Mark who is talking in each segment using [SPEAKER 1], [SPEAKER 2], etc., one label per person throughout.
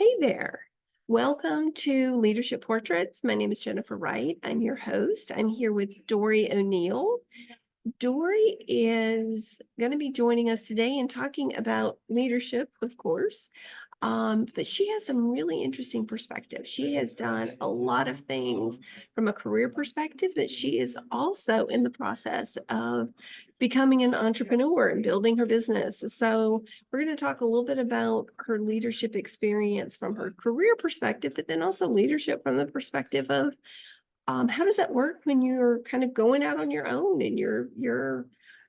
[SPEAKER 1] Hey there. Welcome to Leadership Portraits. My name is Jennifer Wright. I'm your host. I'm here with Doree O'Neill. Doree is going to be joining us today and talking about leadership, of course. But she has some really interesting perspective. She has done a lot of things from a career perspective, but she is also in the process of becoming an entrepreneur and building her business. So we're going to talk a little bit about her leadership experience from her career perspective, but then also leadership from the perspective of how does that work when you're kind of going out on your own and you're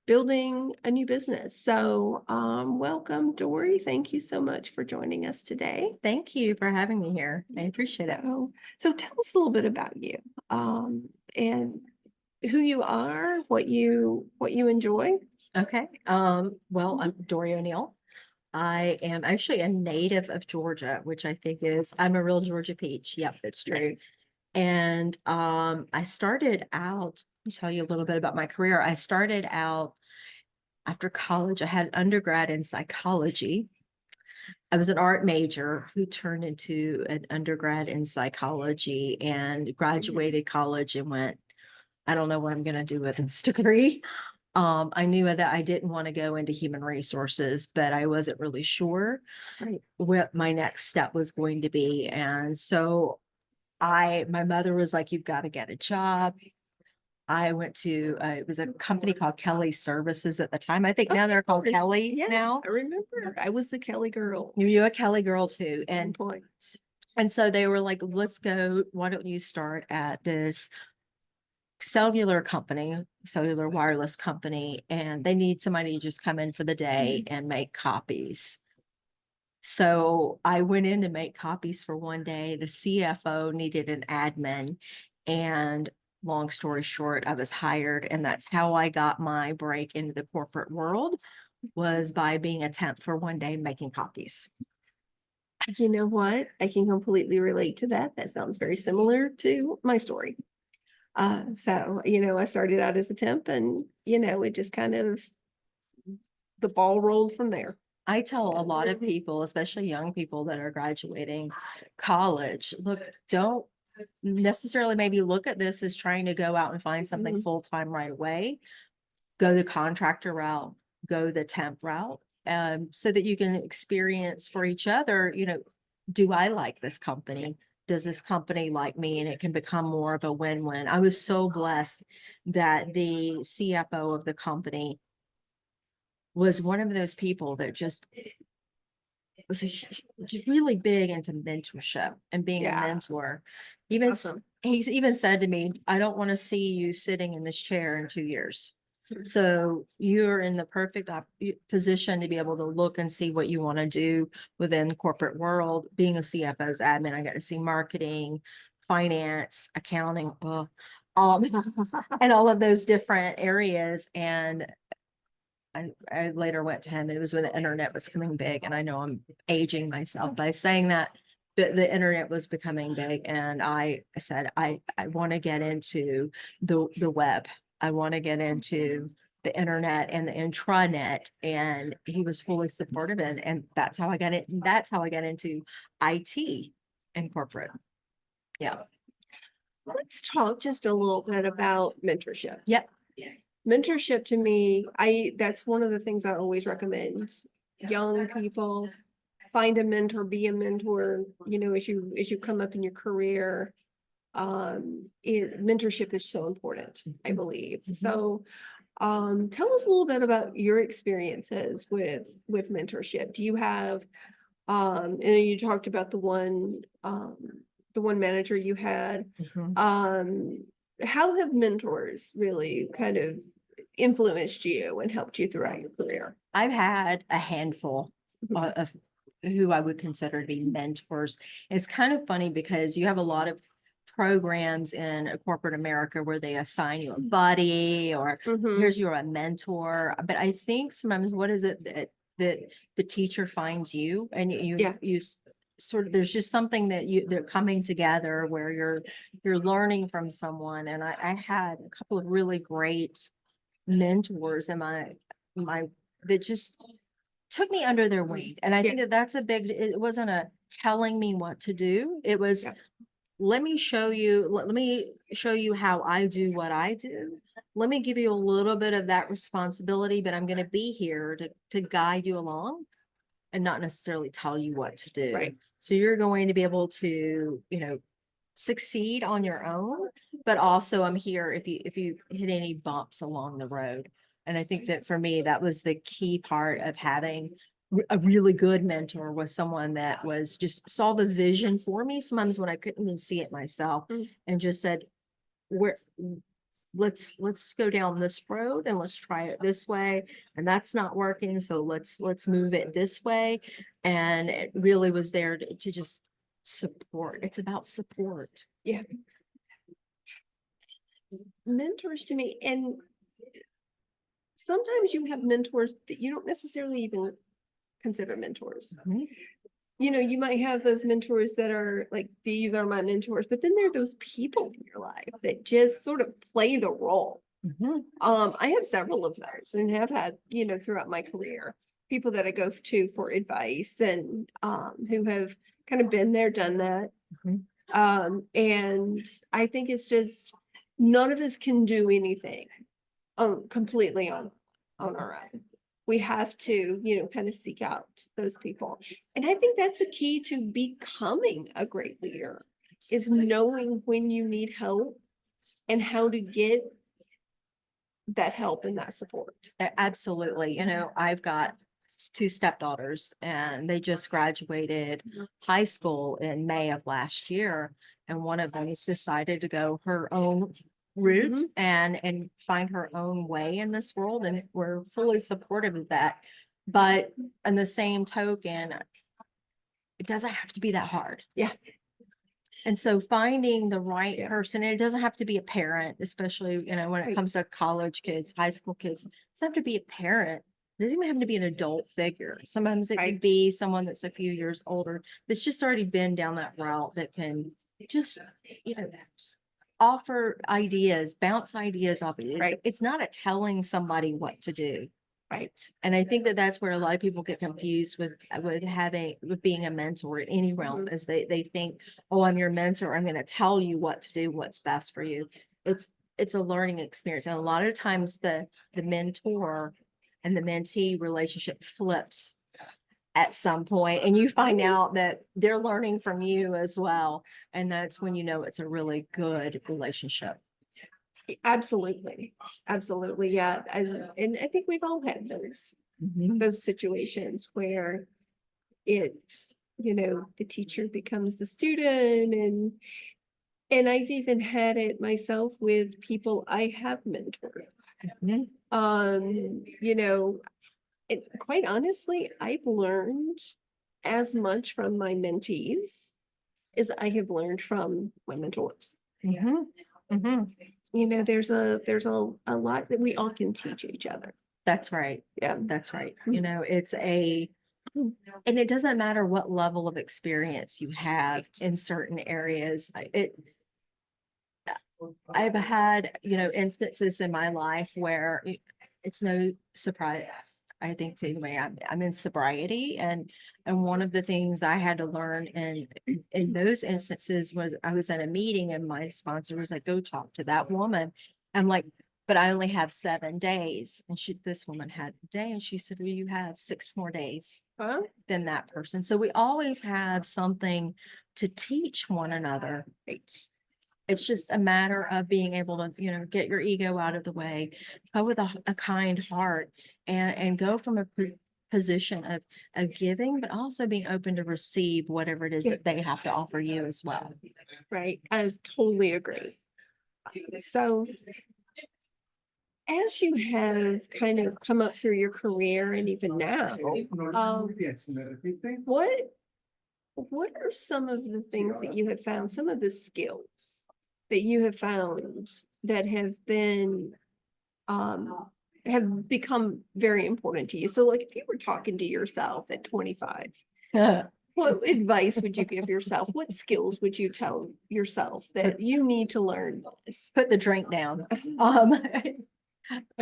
[SPEAKER 1] building a new business? So welcome, Doree. Thank you so much for joining us today.
[SPEAKER 2] Thank you for having me here. I appreciate it.
[SPEAKER 1] So tell us a little bit about you and who you are, what you enjoy.
[SPEAKER 2] Okay. Well, I'm Doree O'Neill. I am actually a native of Georgia, which I think I'm a real Georgia peach. Yep, it's true. And I started out, let me tell you a little bit about my career. I started out after college. I had an undergrad in psychology. I was an art major who turned into an undergrad in psychology and graduated college and went, I don't know what I'm going to do with this degree. I knew that I didn't want to go into human resources, but I wasn't really sure what my next step was going to be. And so my mother was like, you've got to get a job. I went to, it was a company called Kelly Services at the time. I think now they're called Kelly now.
[SPEAKER 1] I remember. I was the Kelly girl.
[SPEAKER 2] You're a Kelly girl too.
[SPEAKER 1] And
[SPEAKER 2] And so they were like, let's go. Why don't you start at this cellular wireless company, and they need somebody to just come in for the day and make copies. So I went in to make copies for one day. The CFO needed an admin, and long story short, I was hired, and that's how I got my break into the corporate world, was by being a temp for one day making copies.
[SPEAKER 1] You know what? I can completely relate to that. That sounds very similar to my story. So, I started out as a temp and, it just kind of, the ball rolled from there.
[SPEAKER 2] I tell a lot of people, especially young people that are graduating college, look, don't necessarily maybe look at this as trying to go out and find something full-time right away. Go the contractor route, go the temp route, so that you can experience for each other, do I like this company? Does this company like me? And it can become more of a win-win. I was so blessed that the CFO of the company was one of those people that just was really big into mentorship and being a mentor. Even awesome. He's even said to me, I don't want to see you sitting in this chair in 2 years. So you're in the perfect position to be able to look and see what you want to do within the corporate world. Being a CFO's admin, I got to see marketing, finance, accounting, and all of those different areas. And I later went to him. It was when the internet was becoming big, and I know I'm aging myself by saying that, but the internet was becoming big, and I said I want to get into the web. I want to get into the internet and the intranet, and he was fully supportive, and that's how I got it. That's how I got into IT and corporate. Yeah.
[SPEAKER 1] Let's talk just a little bit about mentorship.
[SPEAKER 2] Yep.
[SPEAKER 1] Mentorship to me, that's one of the things I always recommend. Young people, find a mentor, be a mentor, as you come up in your career. Mentorship is so important, I believe. So tell us a little bit about your experiences with mentorship. Do you have and you talked about the one manager you had. How have mentors really kind of influenced you and helped you throughout your career?
[SPEAKER 2] I've had a handful of who I would consider to be mentors. It's kind of funny because you have a lot of programs in corporate America where they assign you a buddy or here's your mentor. But I think sometimes what is it that the teacher finds you, and you sort of, there's just something that they're coming together where you're learning from someone. And I had a couple of really great mentors in my that just took me under their wing. And I think that's it wasn't a telling me what to do. It was,
[SPEAKER 1] Yeah.
[SPEAKER 2] let me show you how I do what I do. Let me give you a little bit of that responsibility, but I'm going to be here to guide you along and not necessarily tell you what to do.
[SPEAKER 1] Right.
[SPEAKER 2] So you're going to be able to, succeed on your own, but also I'm here if you hit any bumps along the road. And I think that for me, that was the key part of having a really good mentor, was someone that was just saw the vision for me sometimes when I couldn't even see it myself,
[SPEAKER 1] Mm.
[SPEAKER 2] and just said, where let's go down this road and let's try it this way, and that's not working, so let's move it this way. And it really was there to just support. It's about support.
[SPEAKER 1] Yeah. Mentors to me, and sometimes you have mentors that you don't necessarily even consider mentors.
[SPEAKER 2] Mhm.
[SPEAKER 1] You might have those mentors that are like, these are my mentors, but then there are those people in your life that just sort of play the role.
[SPEAKER 2] Mhm.
[SPEAKER 1] I have several of those and have had, throughout my career, people that I go to for advice and who have kind of been there, done that.
[SPEAKER 2] Mhm.
[SPEAKER 1] And I think it's just none of us can do anything completely on our own. We have to, kind of seek out those people. And I think that's a key to becoming a great leader, is knowing when you need help and how to get that help and that support.
[SPEAKER 2] Absolutely. I've got two stepdaughters, and they just graduated high school in May of last year. And one of them has decided to go her own route
[SPEAKER 1] Mhm.
[SPEAKER 2] and find her own way in this world. And we're fully supportive of that. But in the same token, it doesn't have to be that hard.
[SPEAKER 1] Yeah.
[SPEAKER 2] And so finding the right
[SPEAKER 1] Yeah.
[SPEAKER 2] person, and it doesn't have to be a parent, especially, when it
[SPEAKER 1] Right.
[SPEAKER 2] comes to college kids, high school kids, it doesn't have to be a parent. It doesn't even have to be an adult figure. Sometimes it could
[SPEAKER 1] Right.
[SPEAKER 2] be someone that's a few years older, that's just already been down that route, that can just, offer ideas, bounce ideas off.
[SPEAKER 1] Right.
[SPEAKER 2] It's not a telling somebody what to do.
[SPEAKER 1] Right.
[SPEAKER 2] And I think that that's where a lot of people get confused with being a mentor in any realm,
[SPEAKER 1] Mhm.
[SPEAKER 2] is they think, oh, I'm your mentor, I'm going to tell you what to do, what's best for you. It's a learning experience. And a lot of times the mentor and the mentee relationship flips at some point, and you find out that they're learning from you as well. And that's when it's a really good relationship.
[SPEAKER 1] Absolutely. Absolutely. Yeah. And I think we've all had
[SPEAKER 2] Mhm.
[SPEAKER 1] those situations where it, the teacher becomes the student, and I've even had it myself with people I have mentored.
[SPEAKER 2] Mhm.
[SPEAKER 1] And quite honestly, I've learned as much from my mentees as I have learned from my mentors.
[SPEAKER 2] Mhm. Mhm.
[SPEAKER 1] There's a lot that we all can teach each other.
[SPEAKER 2] That's right.
[SPEAKER 1] Yeah.
[SPEAKER 2] That's right.
[SPEAKER 1] Mhm.
[SPEAKER 2] And it doesn't matter what level of experience you have in certain areas. I've had, instances in my life where it's no surprise, I think, to anybody. I'm in sobriety, and one of the things I had to learn in those instances was, I was at a meeting and my sponsor was like, go talk to that woman. I'm like, but I only have 7 days. And this woman had a day, and she said, well, you have 6 more days
[SPEAKER 1] Huh?
[SPEAKER 2] than that person. So we always have something to teach one another. It's just a matter of being able to, get your ego out of the way, go with a kind heart, and go from a position of giving, but also being open to receive whatever it is
[SPEAKER 1] Yeah.
[SPEAKER 2] that they have to offer you as well.
[SPEAKER 1] Right. I totally agree. So as you have kind of come up through your career and even now, what what are some of the things that you have found, some of the skills that you have found that have become very important to you? So like, if you were talking to yourself at 25, what advice would you give yourself? What skills would you tell yourself that you need to learn this?
[SPEAKER 2] Put the drink down.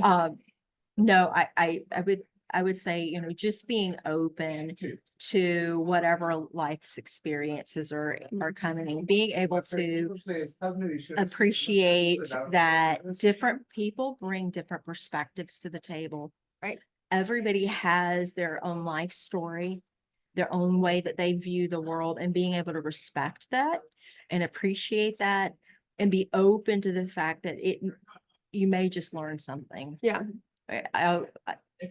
[SPEAKER 2] Um, no, I would I would say, just being open to whatever life's experiences are coming, being able to appreciate that different people bring different perspectives to the table.
[SPEAKER 1] Right.
[SPEAKER 2] Everybody has their own life story, their own way that they view the world, and being able to respect that and appreciate that and be open to the fact that you may just learn something.
[SPEAKER 1] Yeah.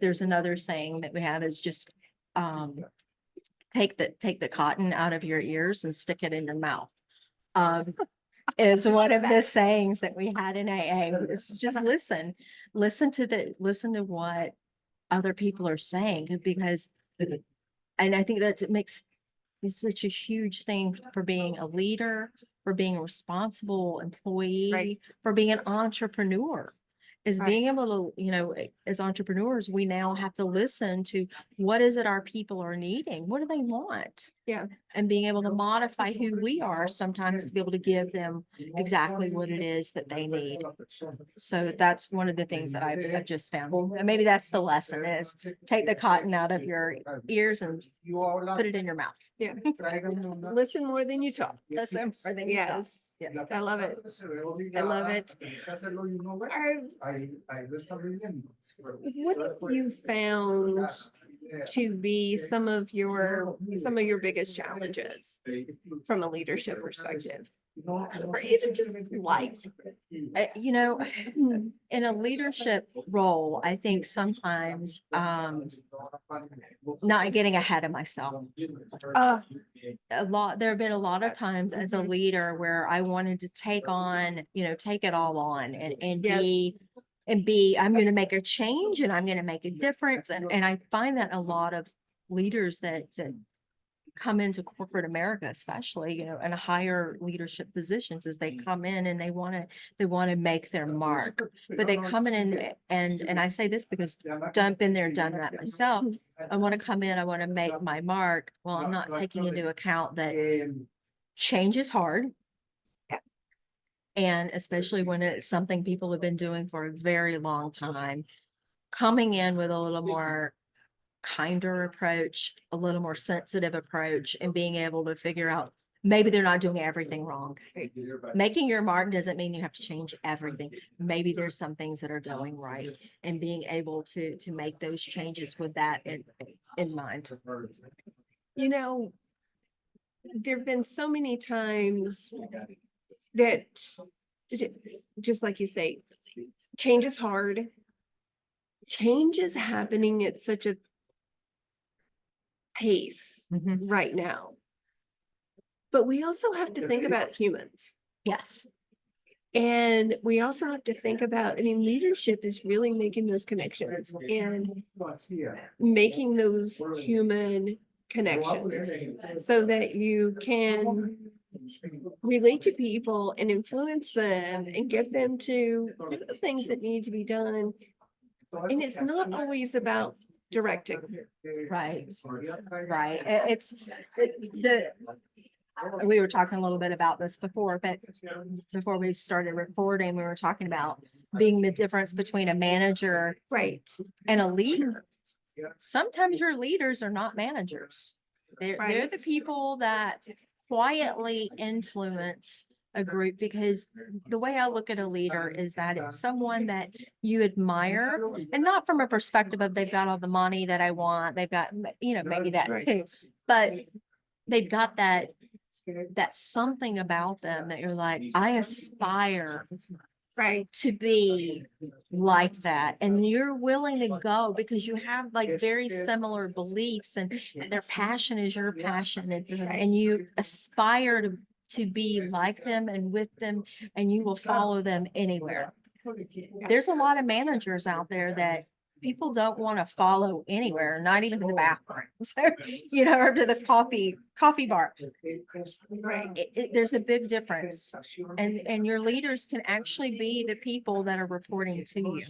[SPEAKER 2] There's another saying that we have is just take the cotton out of your ears and stick it in your mouth. Is one of the sayings that we had in AA. It's just listen to what other people are saying, because, and I think that it makes is such a huge thing for being a leader, for being a responsible employee,
[SPEAKER 1] Right.
[SPEAKER 2] for being an entrepreneur. Is
[SPEAKER 1] Right.
[SPEAKER 2] being able to, as entrepreneurs, we now have to listen to what is it our people are needing? What do they want?
[SPEAKER 1] Yeah.
[SPEAKER 2] And being able to modify who we are sometimes to be able to give them exactly what it is that they need. So that's one of the things that I've just found. And maybe that's the lesson, is take the cotton out of your ears and put it in your mouth.
[SPEAKER 1] Yeah. Listen more than you talk.
[SPEAKER 2] Listen more than you talk.
[SPEAKER 1] Yes. Yeah. I love it. I love it. What have you found to be some of your biggest challenges from a leadership perspective, or even just life?
[SPEAKER 2] In a leadership role, I think sometimes not getting ahead of myself. There have been a lot of times as a leader where I wanted to take it all on and be, I'm going to make a change and I'm going to make a difference. And I find that a lot of leaders that come into corporate America, especially, in higher leadership positions, as they come in and they want to make their mark, but they come in and I say this because I've been there, done that myself. I want to come in, I want to make my mark. Well, I'm not taking into account that change is hard. And especially when it's something people have been doing for a very long time, coming in with a little more kinder approach, a little more sensitive approach, and being able to figure out maybe they're not doing everything wrong. Making your mark doesn't mean you have to change everything. Maybe there's some things that are going right, and being able to make those changes with that in mind.
[SPEAKER 1] There've been so many times that, just like you say, change is hard. Change is happening at such a pace right now. But we also have to think about humans.
[SPEAKER 2] Yes.
[SPEAKER 1] And we also have to think about, leadership is really making those connections and making those human connections so that you can relate to people and influence them and get them to do the things that need to be done. And it's not always about directing.
[SPEAKER 2] Right. We were talking a little bit about this before, but before we started recording, we were talking about being the difference between a manager,
[SPEAKER 1] right,
[SPEAKER 2] and a leader. Sometimes your leaders are not managers. They're the people that quietly influence a group, because the way I look at a leader is that it's someone that you admire, and not from a perspective of they've got all the money that I want. They've got, maybe that too, but they've got that something about them that you're like, I aspire to be like that. And you're willing to go because you have like very similar beliefs, and their passion is your passion, and you aspire to be like them and with them, and you will follow them anywhere. There's a lot of managers out there that people don't want to follow anywhere, not even to the bathroom, so, or to the coffee bar. There's a big difference, and your leaders can actually be the people that are reporting to you.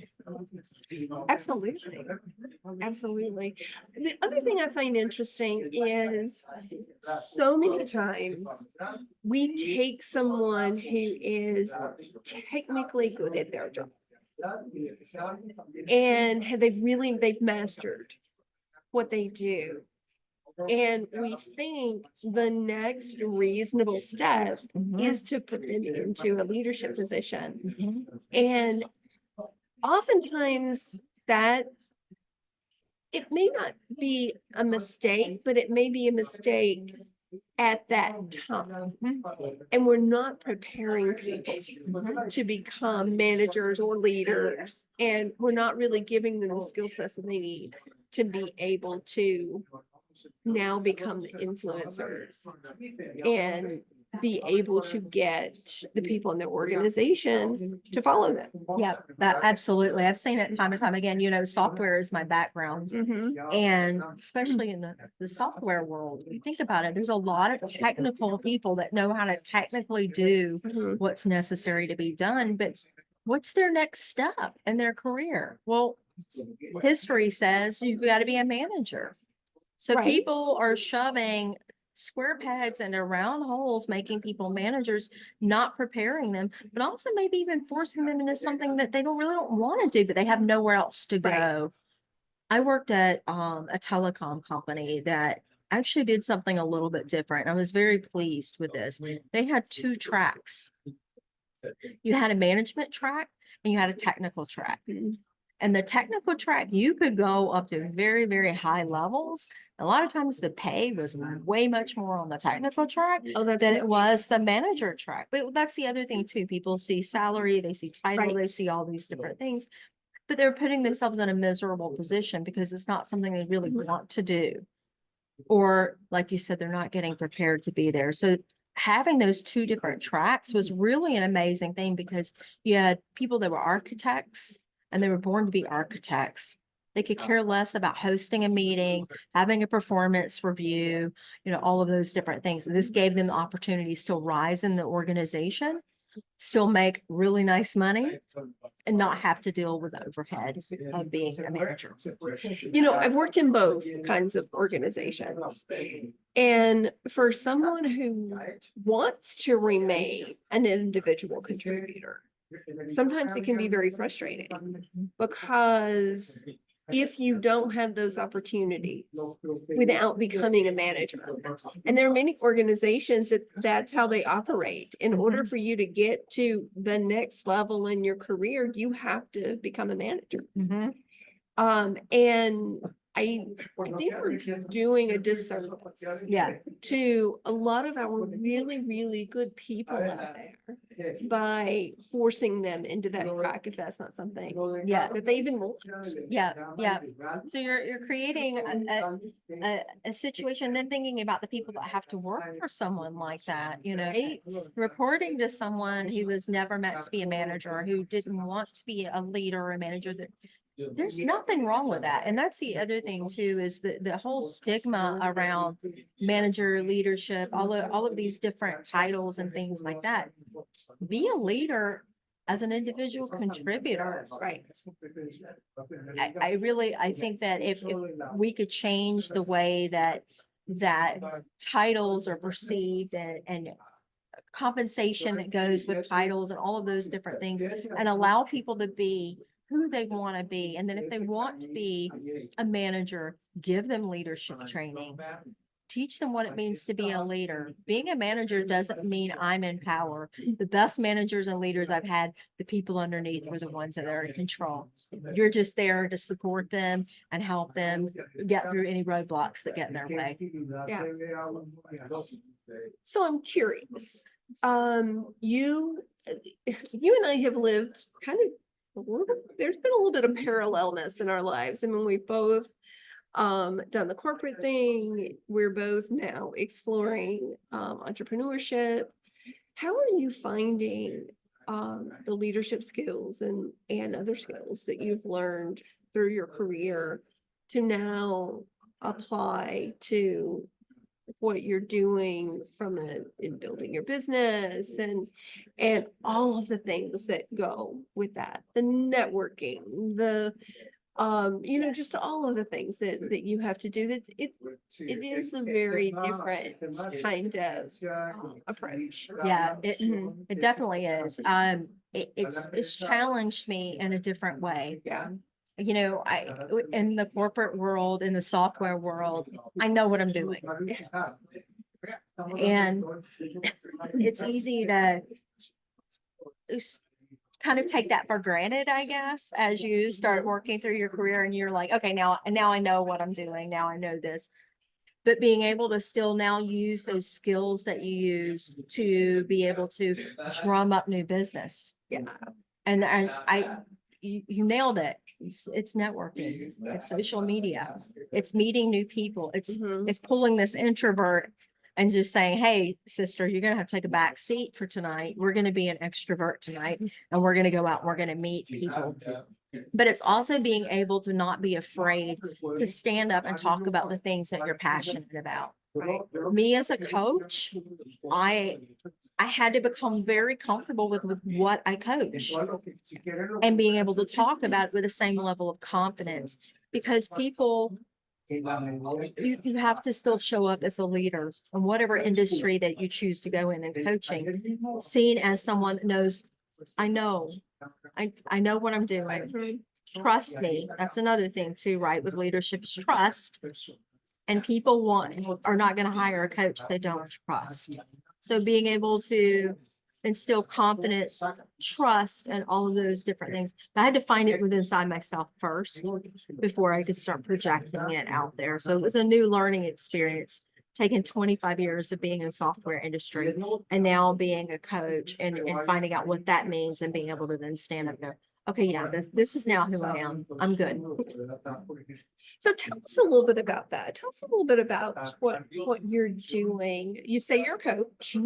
[SPEAKER 1] Absolutely. Absolutely. The other thing I find interesting is so many times we take someone who is technically good at their job. and they've mastered what they do. And we think the next reasonable step is to put them into a leadership position. And oftentimes that it may not be a mistake, but it may be a mistake at that time. And we're not preparing people to become managers or leaders. And we're not really giving them the skill sets that they need to be able to now become the influencers and be able to get the people in their organization to follow them.
[SPEAKER 2] Yeah, that absolutely. I've seen it time and time again. You know, software is my background. And especially in the software world, you think about it, there's a lot of technical people that know how to technically do what's necessary to be done. But what's their next step in their career? Well, history says you've got to be a manager. So
[SPEAKER 1] Right.
[SPEAKER 2] people are shoving square pegs into round holes, making people managers, not preparing them, but also maybe even forcing them into something that they don't want to do, but they have nowhere else to go.
[SPEAKER 1] Right.
[SPEAKER 2] I worked at a telecom company that actually did something a little bit different. I was very pleased with this. They had 2 tracks. You had a management track and you had a technical track. And the technical track, you could go up to very, very high levels. A lot of times the pay was way much more on the technical track than it was the manager track. But that's the other thing too. People see salary, they see title, they see all these different things, but they're putting themselves in a miserable position because it's not something they really want to do. Or like you said, they're not getting prepared to be there. So having those 2 different tracks was really an amazing thing because you had people that were architects and they were born to be architects. They could care less about hosting a meeting, having a performance review, you know, all of those different things. This gave them the opportunities to rise in the organization, still make really nice money, and not have to deal with the overhead of being a manager.
[SPEAKER 1] You know, I've worked in both kinds of organizations. And for someone who wants to remain an individual contributor, sometimes it can be very frustrating because if you don't have those opportunities without becoming a manager, and there are many organizations that that's how they operate. In order for you to get to the next level in your career, you have to become a manager. And I think we're doing a disservice to a lot of our really, really good people out there by forcing them into that track if that's not something that they even want.
[SPEAKER 2] So you're creating a situation, then thinking about the people that have to work for someone like that, you know, reporting to someone who was never meant to be a manager, who didn't want to be a leader or a manager. That there's nothing wrong with that. And that's the other thing too, is the whole stigma around manager leadership, all of these different titles and things like that. Be a leader as an individual contributor, right? I think that if we could change the way that titles are perceived and compensation that goes with titles and all of those different things, and allow people to be who they want to be. And then if they want to be a manager, give them leadership training. Teach them what it means to be a leader. Being a manager doesn't mean I'm in power. The best managers and leaders I've had, the people underneath were the ones that are in control. You're just there to support them and help them get through any roadblocks that get in their way.
[SPEAKER 1] So I'm curious. You and I have lived kind of, there's been a little bit of parallelness in our lives. I mean, we both done the corporate thing. We're both now exploring entrepreneurship. How are you finding the leadership skills and other skills that you've learned through your career to now apply to what you're doing in building your business and all of the things that go with that, the networking, the just all of the things that you have to do. It is a very different kind of approach.
[SPEAKER 2] Yeah,
[SPEAKER 1] Mhm.
[SPEAKER 2] it definitely is. It's challenged me in a different way.
[SPEAKER 1] Yeah.
[SPEAKER 2] You know, in the corporate world, in the software world, I know what I'm doing. And it's easy to kind of take that for granted, I guess, as you start working through your career and you're like, okay, now I know what I'm doing. Now I know this. But being able to still now use those skills that you use to be able to drum up new business.
[SPEAKER 1] Yeah.
[SPEAKER 2] And you nailed it. It's networking. It's social media. It's meeting new people.
[SPEAKER 1] Mhm.
[SPEAKER 2] It's pulling this introvert and just saying, hey, sister, you're gonna have to take a back seat for tonight. We're gonna be an extrovert tonight, and we're gonna go out and we're gonna meet people. But it's also being able to not be afraid to stand up and talk about the things that you're passionate about. Me as a coach, I had to become very comfortable with what I coach and being able to talk about it with the same level of confidence, because people, you have to still show up as a leader in whatever industry that you choose to go in coaching, seen as someone that knows, I know, I know what I'm doing.
[SPEAKER 1] Mhm.
[SPEAKER 2] Trust me. That's another thing too, right? With leadership is trust. And people are not going to hire a coach they don't trust. So being able to instill confidence, trust, and all of those different things. I had to find it within inside myself first before I could start projecting it out there. So it was a new learning experience, taking 25 years of being in the software industry and now being a coach and finding out what that means and being able to then stand up and go, okay, yeah, this is now who I am. I'm good.
[SPEAKER 1] So tell us a little bit about that. Tell us a little bit about what you're doing. You say you're a coach.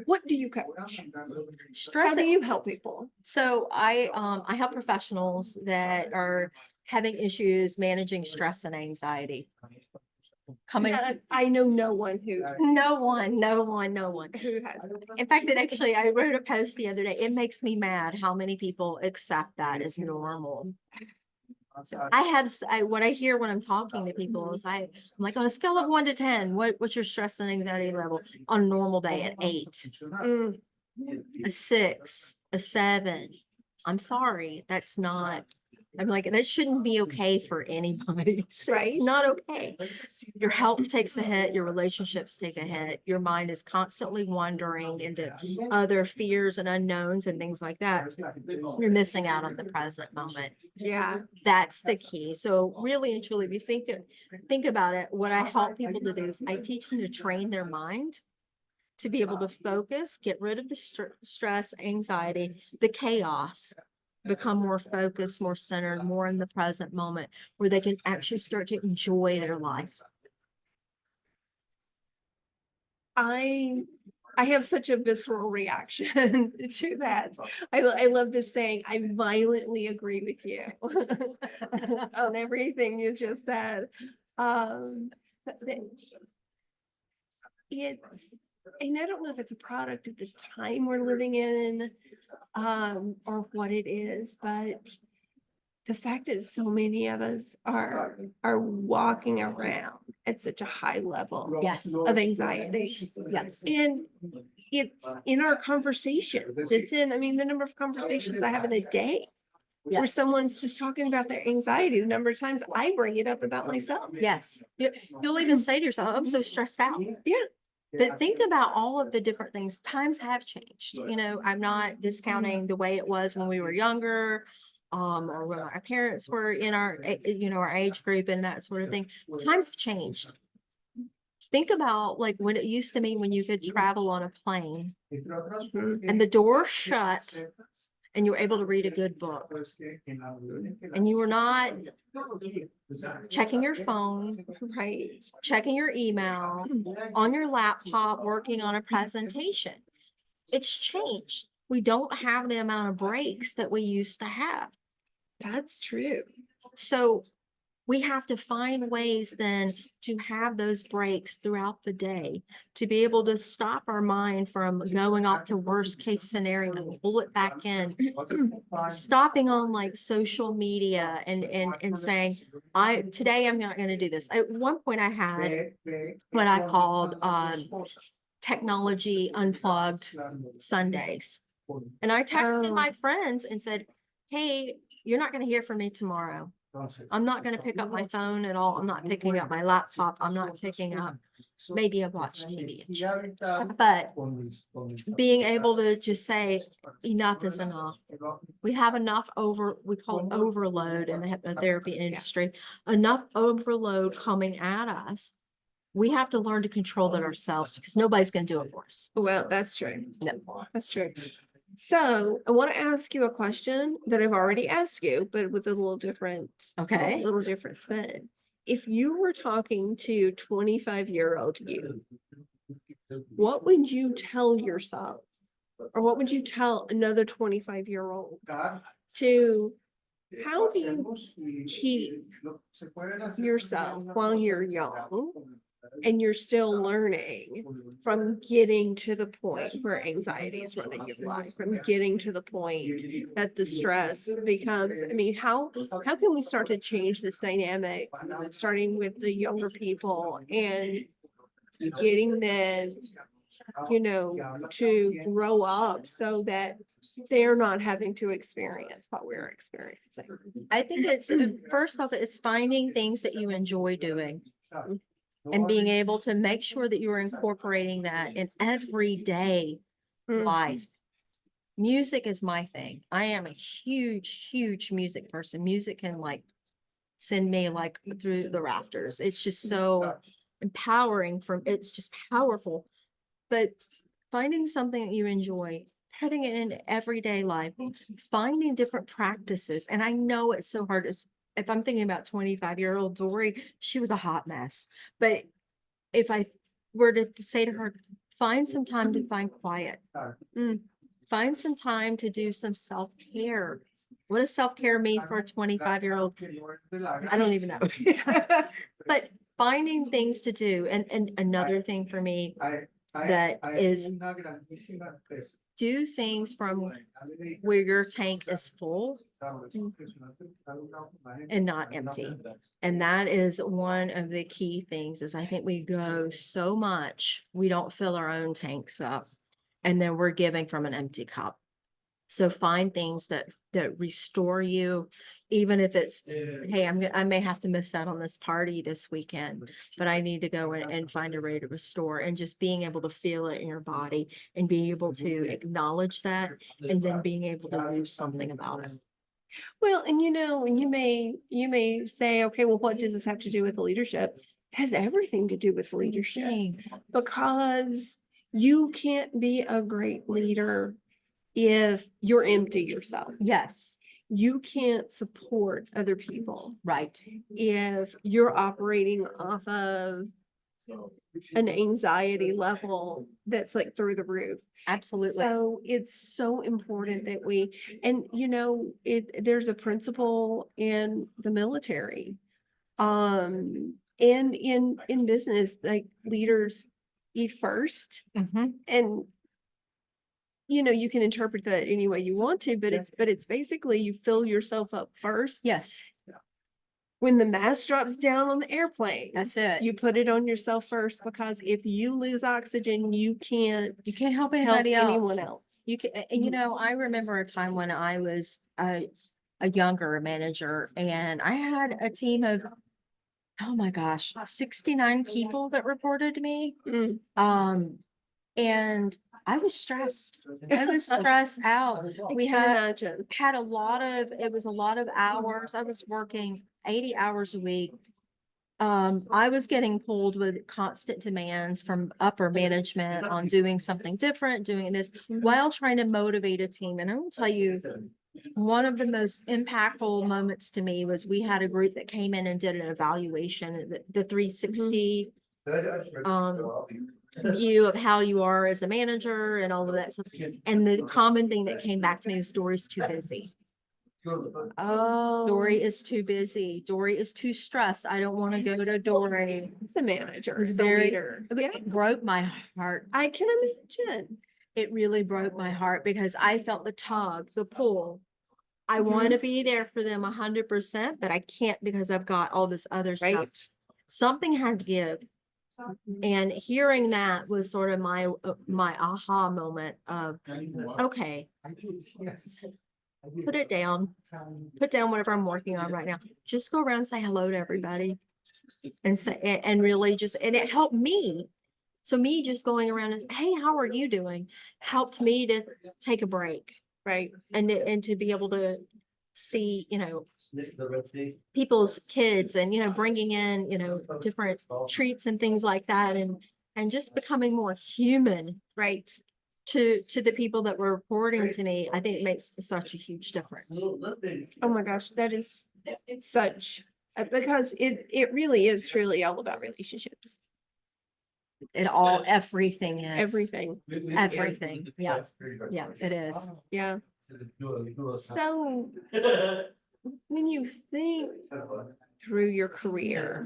[SPEAKER 1] What do you coach? How
[SPEAKER 2] Stress.
[SPEAKER 1] do you help people?
[SPEAKER 2] So I help professionals that are having issues managing stress and anxiety. Coming,
[SPEAKER 1] I know no one who
[SPEAKER 2] no one
[SPEAKER 1] who has that.
[SPEAKER 2] In fact, I wrote a post the other day. It makes me mad how many people accept that as normal. What I hear when I'm talking to people is I'm like, on a scale of 1 to 10, what's your stress and anxiety level on a normal day? At 8,
[SPEAKER 1] Mm,
[SPEAKER 2] a 6, a 7. I'm sorry, that's not. I'm like, that shouldn't be okay for anybody.
[SPEAKER 1] Right.
[SPEAKER 2] It's not okay. Your health takes a hit, your relationships take a hit, your mind is constantly wandering into other fears and unknowns and things like that. You're missing out on the present moment.
[SPEAKER 1] yeah.
[SPEAKER 2] That's the key. So really and truly, if you think about it, what I help people to do is I teach them to train their mind to be able to focus, get rid of the stress, anxiety, the chaos, become more focused, more centered, more in the present moment, where they can actually start to enjoy their life.
[SPEAKER 1] I have such a visceral reaction to that. I love this saying. I violently agree with you on everything you just said. But it's, and I don't know if it's a product of the time we're living in, or what it is, but the fact that so many of us are walking around at such a high level
[SPEAKER 2] Yes.
[SPEAKER 1] of anxiety.
[SPEAKER 2] Yes.
[SPEAKER 1] And it's in our conversations. It's in, I mean, the number of conversations I have in a day where
[SPEAKER 2] Yes.
[SPEAKER 1] someone's just talking about their anxiety, the number of times I bring it up about myself.
[SPEAKER 2] Yes. You'll even say to yourself, I'm so stressed out.
[SPEAKER 1] Yeah.
[SPEAKER 2] But think about all of the different things. Times have changed. You know, I'm not discounting the way it was when we were younger, or when our parents were in our, our age group and that sort of thing. Times have changed. Think about like when it used to mean when you could travel on a plane and the door shut and you were able to read a good book and you were not checking your phone,
[SPEAKER 1] Right.
[SPEAKER 2] checking your email on your laptop, working on a presentation. It's changed. We don't have the amount of breaks that we used to have.
[SPEAKER 1] That's true.
[SPEAKER 2] So we have to find ways then to have those breaks throughout the day, to be able to stop our mind from going off to worst case scenario, pull it back in, stopping on like social media and saying, today I'm not going to do this. At one point I had what I called technology unplugged Sundays. And I texted my friends and said, hey, you're not going to hear from me tomorrow. I'm not going to pick up my phone at all. I'm not picking up my laptop. I'm not picking up, maybe I've watched TV. But being able to just say enough is enough. We have enough we call it overload in the hypnotherapy industry, enough overload coming at us. We have to learn to control that ourselves because nobody's going to do it for us.
[SPEAKER 1] Well, that's true.
[SPEAKER 2] No.
[SPEAKER 1] That's true. So I want to ask you a question that I've already asked you, but with a little different spin. If you were talking to 25-year-old you, what would you tell yourself? Or what would you tell another 25-year-old to, how do you keep yourself while you're young and you're still learning from getting to the point where anxiety is running your life, from getting to the point that the stress becomes, I mean, how can we start to change this dynamic, starting with the younger people and getting them, to grow up so that they're not having to experience what we're experiencing?
[SPEAKER 2] I think it's, first off, it's finding things that you enjoy doing and being able to make sure that you're incorporating that in everyday life. Music is my thing. I am a huge music person. Music can like send me like through the rafters. It's just so empowering, it's just powerful. But finding something that you enjoy, putting it in everyday life, finding different practices. And I know it's so hard. If I'm thinking about 25-year-old Doree, she was a hot mess. But if I were to say to her, find some time to find quiet, find some time to do some self-care. What does self-care mean for a 25-year-old? I don't even know. But finding things to do. And another thing for me that is, do things from where your tank is full and not empty. And that is one of the key things, is I think we go so much, we don't fill our own tanks up, and then we're giving from an empty cup. So find things that restore you, even if it's, hey, I may have to miss out on this party this weekend, but I need to go in and find a way to restore, and just being able to feel it in your body and being able to acknowledge that, and then being able to do something about it.
[SPEAKER 1] Well, and and you may say, okay, well, what does this have to do with leadership? It has everything to do with leadership, because you can't be a great leader if you're empty yourself.
[SPEAKER 2] Yes.
[SPEAKER 1] You can't support other people.
[SPEAKER 2] Right.
[SPEAKER 1] If you're operating off of an anxiety level that's like through the roof.
[SPEAKER 2] Absolutely.
[SPEAKER 1] So it's so important that there's a principle in the military, and in business, like, leaders eat first. And you can interpret that any way you want to, but it's basically you fill yourself up first.
[SPEAKER 2] Yes.
[SPEAKER 1] When the mask drops down on the airplane,
[SPEAKER 2] That's it.
[SPEAKER 1] you put it on yourself first, because if you lose oxygen, you can't
[SPEAKER 2] help anybody
[SPEAKER 1] anyone else.
[SPEAKER 2] You can, and I remember a time when I was a younger manager, and I had a team of, oh my gosh, 69 people that reported to me. And I was stressed. I was stressed out. We had a lot of, it was a lot of hours. I was working 80 hours a week. I was getting pulled with constant demands from upper management on doing something different, doing this while trying to motivate a team. And I will tell you, one of the most impactful moments to me was we had a group that came in and did an evaluation, the 360 view of how you are as a manager and all of that stuff. And the common thing that came back to me was Doree's too busy.
[SPEAKER 1] Oh.
[SPEAKER 2] Doree is too busy. Doree is too stressed. I don't want to go to Doree.
[SPEAKER 1] It's a manager,
[SPEAKER 2] It's
[SPEAKER 1] it's a
[SPEAKER 2] very-
[SPEAKER 1] leader. Yeah,
[SPEAKER 2] It broke my heart.
[SPEAKER 1] I can imagine.
[SPEAKER 2] It really broke my heart because I felt the tug, the pull. I
[SPEAKER 1] Mhm.
[SPEAKER 2] want to be there for them 100%, but I can't because I've got all this other stuff.
[SPEAKER 1] Right.
[SPEAKER 2] Something had to give. And hearing that was sort of my aha moment of, okay, put it down, put down whatever I'm working on right now. Just go around and say hello to everybody and say, and really just, and it helped me. So me just going around and, hey, how are you doing? Helped me to take a break,
[SPEAKER 1] Right.
[SPEAKER 2] and to be able to see, people's kids and, bringing in, different treats and things like that. And just becoming more human,
[SPEAKER 1] Right.
[SPEAKER 2] to the people that were reporting to me, I think it makes such a huge difference.
[SPEAKER 1] Oh my gosh, that is such, because it really is truly all about relationships.
[SPEAKER 2] Everything is.
[SPEAKER 1] Everything.
[SPEAKER 2] Everything. Yeah. Yeah, it is.
[SPEAKER 1] Yeah. So when you think through your career,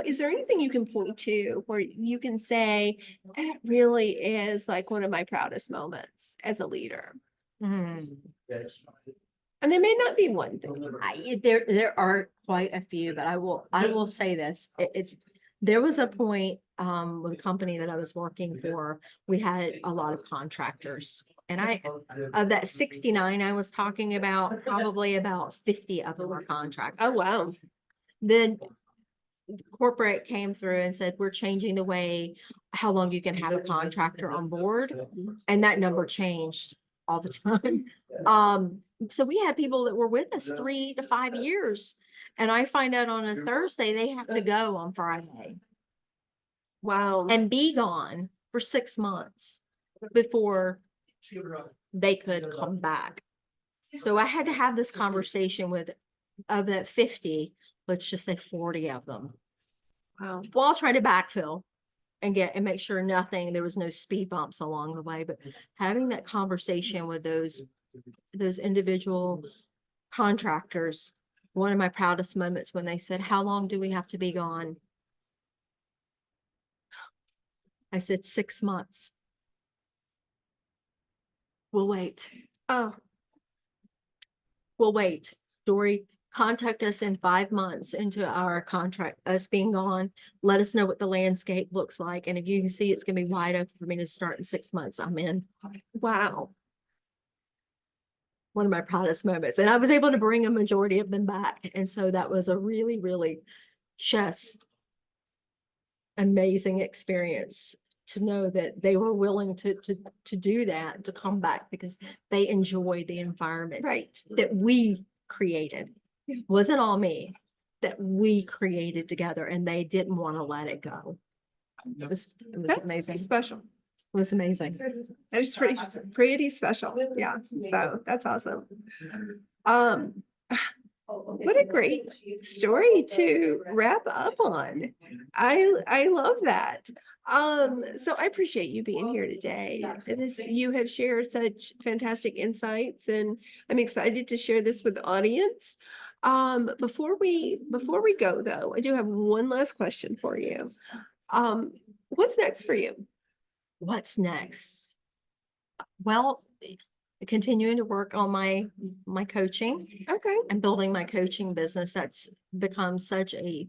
[SPEAKER 1] is there anything you can point to where you can say that really is like one of my proudest moments as a leader?
[SPEAKER 2] Mhm.
[SPEAKER 1] And there may not be one thing.
[SPEAKER 2] There are quite a few, but I will say this. There was a point with a company that I was working for, we had a lot of contractors. And of that 69 I was talking about, probably about 50 of them were contractors.
[SPEAKER 1] Oh, wow.
[SPEAKER 2] Then corporate came through and said, we're changing the way, how long you can have a contractor on board. And that number changed all the time. So we had people that were with us 3 to 5 years. And I find out on a Thursday, they have to go on Friday
[SPEAKER 1] Wow.
[SPEAKER 2] and be gone for 6 months before they could come back. So I had to have this conversation with, of that 50, let's just say 40 of them.
[SPEAKER 1] Wow.
[SPEAKER 2] Well, I'll try to backfill and make sure there was no speed bumps along the way, but having that conversation with those individual contractors, one of my proudest moments when they said, how long do we have to be gone? I said, 6 months. We'll wait.
[SPEAKER 1] Oh,
[SPEAKER 2] We'll wait. Doree, contact us in 5 months into our contract, us being gone. Let us know what the landscape looks like. And if you can see it's gonna be wide open for me to start in 6 months, I'm in.
[SPEAKER 1] wow.
[SPEAKER 2] One of my proudest moments. And I was able to bring a majority of them back. And so that was a really, really just amazing experience to know that they were willing to do that, to come back because they enjoy the environment
[SPEAKER 1] Right.
[SPEAKER 2] that we created. It wasn't all me, that we created together, and they didn't want to let it go. It was
[SPEAKER 1] That's
[SPEAKER 2] amazing.
[SPEAKER 1] special.
[SPEAKER 2] It was amazing.
[SPEAKER 1] That is pretty special. Yeah. So that's awesome. What a great story to wrap up on. I love that. So I appreciate you being here today. You have shared such fantastic insights, and I'm excited to share this with the audience. Before we go though, I do have one last question for you. What's next for you?
[SPEAKER 2] What's next? Well, continuing to work on my coaching
[SPEAKER 1] Okay.
[SPEAKER 2] and building my coaching business. That's become such a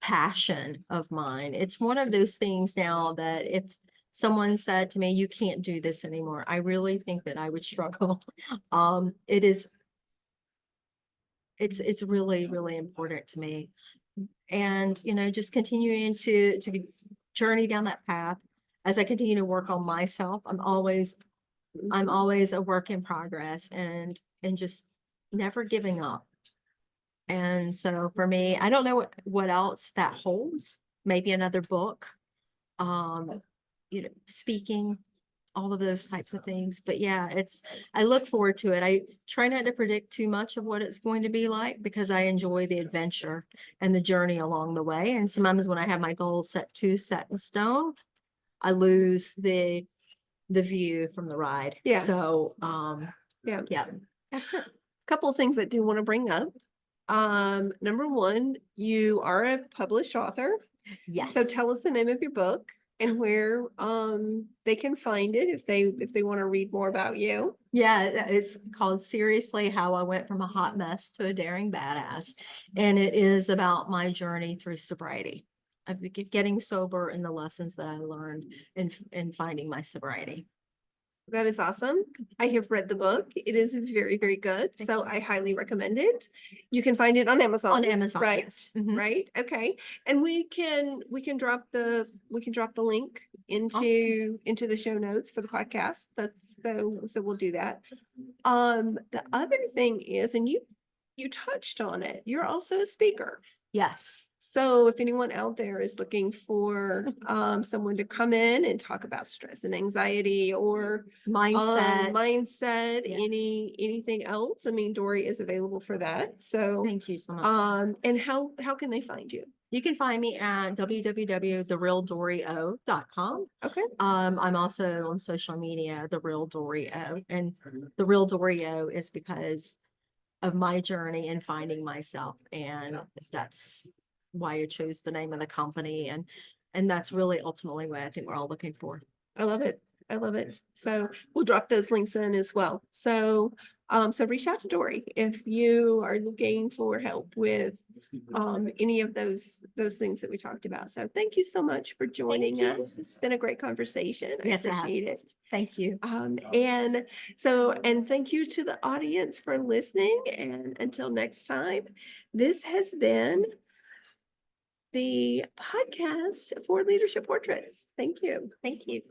[SPEAKER 2] passion of mine. It's one of those things now that if someone said to me, you can't do this anymore, I really think that I would struggle. It's really, really important to me. And, just continuing to journey down that path as I continue to work on myself. I'm always a work in progress, and just never giving up. And so for me, I don't know what else that holds. Maybe another book, speaking, all of those types of things. But yeah, I look forward to it. I try not to predict too much of what it's going to be like because I enjoy the adventure and the journey along the way. And sometimes when I have my goals set in stone, I lose the view from the ride.
[SPEAKER 1] Yeah.
[SPEAKER 2] So
[SPEAKER 1] Yeah.
[SPEAKER 2] Yeah, that's it.
[SPEAKER 1] Couple of things I do want to bring up. Number one, you are a published author. So
[SPEAKER 2] Yes.
[SPEAKER 1] tell us the name of your book and where they can find it if they want to read more about you.
[SPEAKER 2] Yeah, it's called Seriously How I Went from a Hot Mess to a Daring Badass. And it is about my journey through sobriety. Of getting sober and the lessons that I learned in finding my sobriety.
[SPEAKER 1] That is awesome. I have read the book. It is very, very good.
[SPEAKER 2] Thank
[SPEAKER 1] So I highly recommend it. You can find it on Amazon.
[SPEAKER 2] On Amazon,
[SPEAKER 1] Right.
[SPEAKER 2] yes. Mhm.
[SPEAKER 1] Right. Okay. And we can drop the link into the show notes for the podcast. That's so we'll do that. The other thing is, and you touched on it, you're also a speaker.
[SPEAKER 2] Yes.
[SPEAKER 1] So if anyone out there is looking for someone to come in and talk about stress and anxiety or mindset,
[SPEAKER 2] Yeah.
[SPEAKER 1] anything else, I mean, Doree is available for that. So
[SPEAKER 2] Thank you so much.
[SPEAKER 1] and how can they find you?
[SPEAKER 2] You can find me at www.therealdoreo.com.
[SPEAKER 1] Okay.
[SPEAKER 2] I'm also on social media, The Real Doree O. And The Real Doree O is because of my journey in finding myself. And that's why I chose the name of the company. And that's really ultimately what I think we're all looking for.
[SPEAKER 1] I love it. I love it. So we'll drop those links in as well. So so reach out to Doree if you are looking for help with any of those things that we talked about. So thank you so much for joining us. It's been a great conversation.
[SPEAKER 2] Yes,
[SPEAKER 1] I appreciate it.
[SPEAKER 2] Thank you.
[SPEAKER 1] And thank you to the audience for listening. And until next time, this has been the podcast for Leadership Portraits. Thank you.
[SPEAKER 2] Thank you.